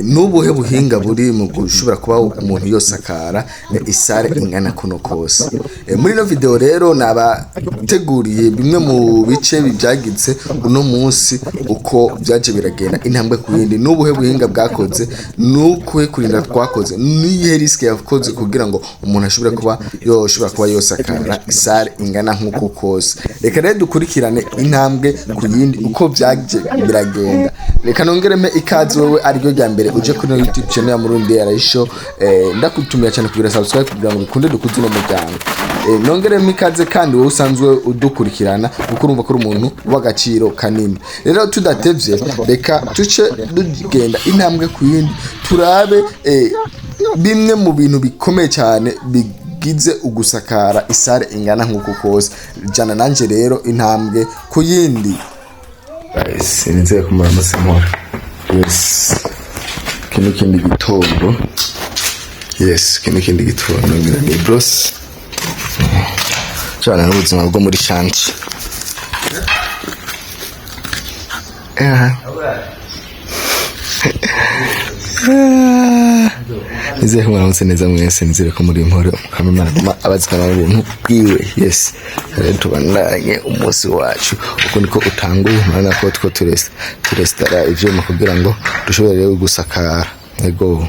nubuhe buhinga buri mu gushobora kuba umuntu yosakara isare ingana kuno kose. Muri no video rero nabateguriye bimwe mu bice byagize uno munsi uko byaje biragenda intambwe ku yindi, nubuhe buhinga bwakoze, nuko kurinda twakoze, niyihe risk yakoze kugira ngo umuntu ashobora kuba yosakara isare ingana nkuko kose. Reka rero dukurikirane intambwe ku yindi uko byaje biragenda. Reka nongereme ikaze wewe ariryo rya mbere uje kuri YouTube channel ya Murundi yarayisho, ndakutumira cyane kugira subscribe kugira ngo bikunde dukuze no muryango. Nongereme ikaze kandi wowe usanzwe udukurikirana kuko urumva ko umuntu w'agaciro kanini. Rero tudatevye reka tuce dugenda intambwe ku yindi turabe bimwe mu bintu bikomeye cyane bigize ugusakara isare ingana nkuko kose. Jana nanje rero intambwe ku yindi. Sinze kumara amasamora. Yes. Kindi gitondo. Yes, kindi gitondo ngira ni bros. Cyane n'ubuzima bwo muri change. Nizeye ko mwaramutse neza mwese, nizere ko muri impore mukamenya abazikana ibintu bwiwe. Yes, rero tubandanye umunsi wacu uko niko utanguye, mana ko turestara ivyo kugira ngo dushobore gusakara. Ego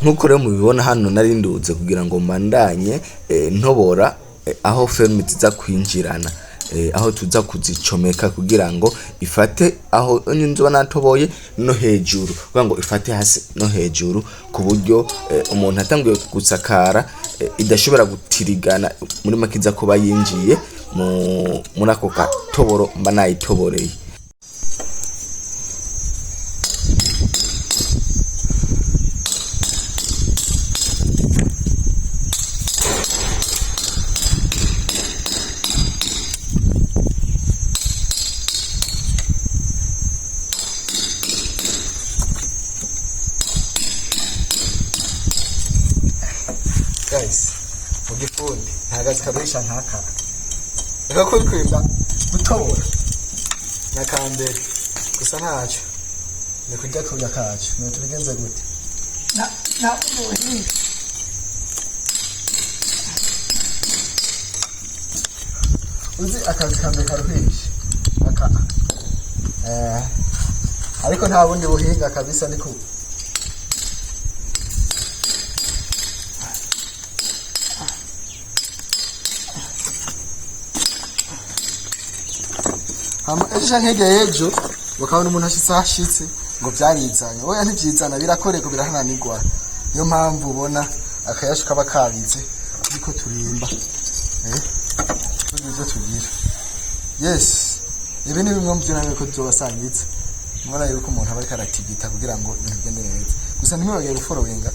nkuko rero mubibona hano nari nduze kugira ngo mbandanye ntobora aho ferme ziza kwinjirana, aho tuza kuzicomeka kugira ngo ifate aho nzoba natoboye no hejuru, kugira ngo ifate hasi no hejuru kuburyo umuntu atanguye gusakara idashobora gutirigana muri makiza kuba yinjiye muri ako katoboro mba nayitoboreye. Guys, mugifundi ntagazi kabisha ntaka. Reka ko kwimba gutobora na Kambere gusa ntacyo ni kujya kuya kacu no tubigenze gute na ubuhinga uzi akazi Kambere karuhisha aka ariko nta bundi buhinga kabisa niko ejo nk'ejo bakabona umuntu ashitse ngo byarizanye. Oya ntibyizana birakoreko birahananirwa. Niyo mpamvu ubona akayashu kaba kabitse ariko turimba tugize tugira. Yes, ibi ni bimwe mu byo nawe ko tubasangitse. Mwana yuko umuntu aba karatigita kugira ngo ibintu bigende neza. Gusa ntimwibagire gufollowinga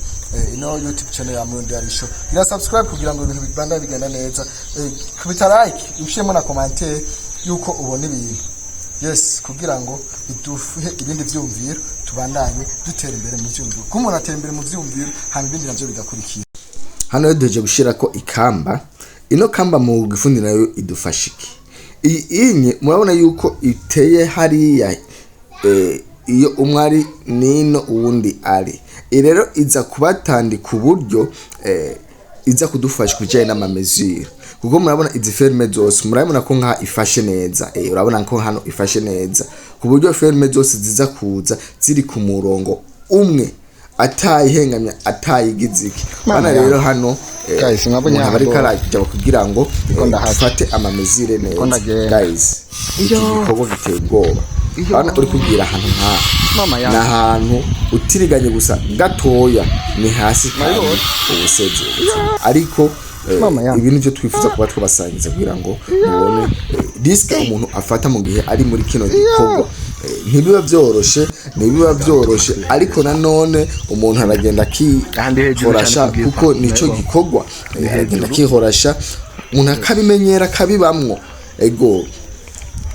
ino YouTube channel ya Murundi yarisho. Gira subscribe kugira ngo ibintu bibanda bigenda neza. Kubita like, ushiremo na commentaire yuko ubona ibintu. Yes, kugira ngo bidufuhe ibindi vyumviro tubandanye dutera imbere mu vyumviro. Ko umuntu atera imbere mu vyumviro hama ibindi navyo bigakurikira. Hano yedeje gushirako ikamba. Ino kamba mu gifundi nayo idufashiki. Inye murabona yuko iteye hariya iyo umwari nino uwundi ari. Rero iza kubatandi kuburyo iza kudufasha kujyana n'amamezire. Kuko murabona izi ferme zose murabona ko nka ifashe neza, urabona ko hano ifashe neza kuburyo ferme zose ziza kuza ziri ku murongo umwe atayihengamya atayigiziki. Bana rero hano guys mwabonye bari karajya kugira ngo afate amamezire neza. Guys igikorwa giteye ubwoba. Bana uri kugira ahantu na ahantu utiriganye gusa gatoya ni hasi kandi ubuseze ariko ibintu byo twifuza kuba twabasangiza kugira ngo mubone risk umuntu afata mu gihe ari muri kino gikorwa. Ntibiba byoroshe ariko nanone umuntu aragenda kihorasha kuko nico gikorwa aragenda kihorasha umuntu akabimenyera kabibamwo. Ego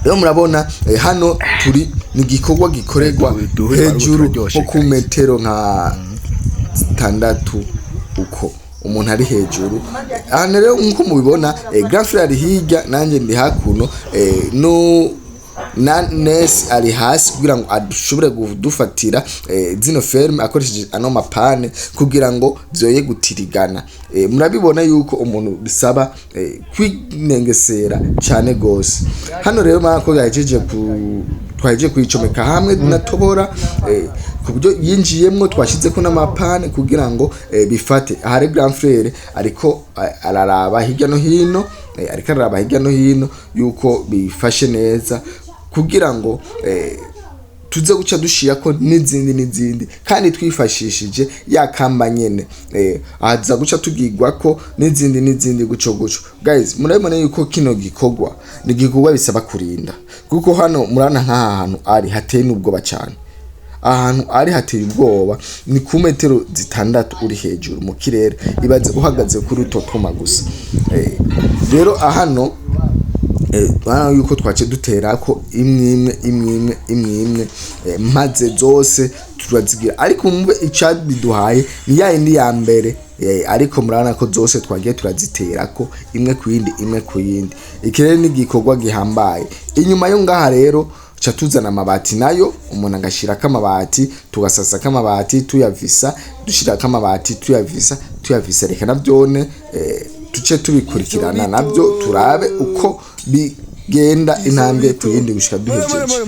rero murabona hano turi ni gikorwa gikorerwa hejuru nko ku metero nka 6 uko umuntu ari hejuru. Rero nko mubibona grand frère ari hirya nanje ndi hakuno no na nesi ari hasi kugira ngo ashobore kudufatira zino ferme akoresheje ano mapane kugira ngo vyoye gutirigana. Murabibona yuko umuntu bisaba kwinengesera cyane gose. Hano rero mako twahejeje kwicomeka hamwe natobora kuburyo yinjiyemwo twashize ko n'amapane kugira ngo bifate. Ahari grand frère ariko araraba hirya no hino yuko bifashe neza kugira ngo tuze guca dushirako n'izindi kandi twifashishije ya kamba nyene aza guca tugirwako n'izindi guco. Guys, murabona yuko kino gikorwa ni gikorwa bisaba kurinda kuko hano murana nk'aha hantu ari hateye n'ubwoba cyane. Ahantu ari hateye ubwoba ni ku metero 6 uri hejuru mu kirere, ibaze uhagaze kuri utotoma gusa. Rero ahano bana yuko twace duterako imwe maze zose turazigira, ariko umve icabiduhaye ni ya indi ya mbere. Ariko murana ko zose twagiye turaziterako imwe ku yindi. Ikirere ni gikorwa gihambaye. Inyuma yo ngaha rero cha tuzana amabati nayo umuntu agashirako amabati, tugasasako amabati tuyavisa, dushirako amabati tuyavisa. Reka navyone tuce tubikurikirana nabyo turabe uko bigenda intambwe tuyindi gushika duhejeje.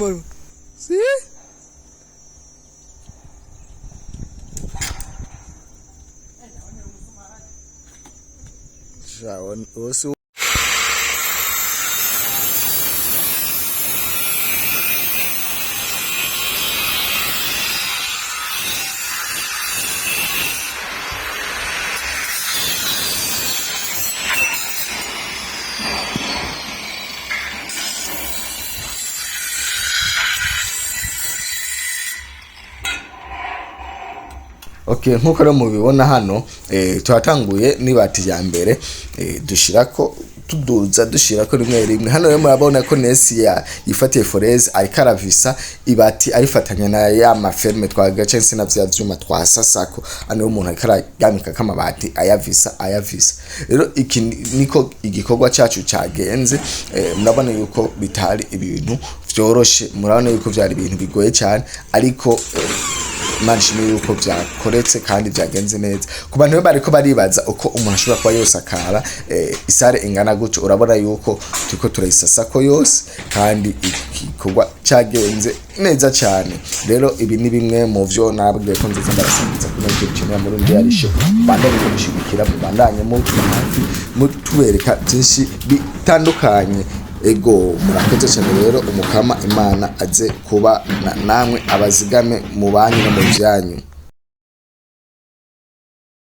Okay, nkuko rero mubibona hano twatanguye nibati ya mbere dushirako dushirako rimwe. Hano rero murabona ko nesi yifatiye foreze ariko aravisa ibati arifatanya na ya maferme twagace sina vyuma twasasako. Hano umuntu ariko aragamika kamabati ayavisa. Rero iki niko igikorwa cyacu cyagenze. Murabona yuko bitari ibintu vyoroshe, murabona yuko byari ibintu bigoye cyane, ariko manishimwe yuko byakoretse kandi byagenze neza. Ku bantu bariko baribaza uko umuntu ashobora kuba yosakara isare ingana guco, urabona yuko turiko turayisasako yose kandi igikorwa cyagenze neza cyane. Rero ibi ni bimwe mu vyo nabwiye ko nziza ndarasangiza kuno cyane muri ndi yarishe bandanye gushigikira mu bandanye mu hafi mutubereka byinshi bitandukanye. Ego murakoze cyane rero, umukama Imana aze kuba namwe abazigame mu banyu no mu byanyu.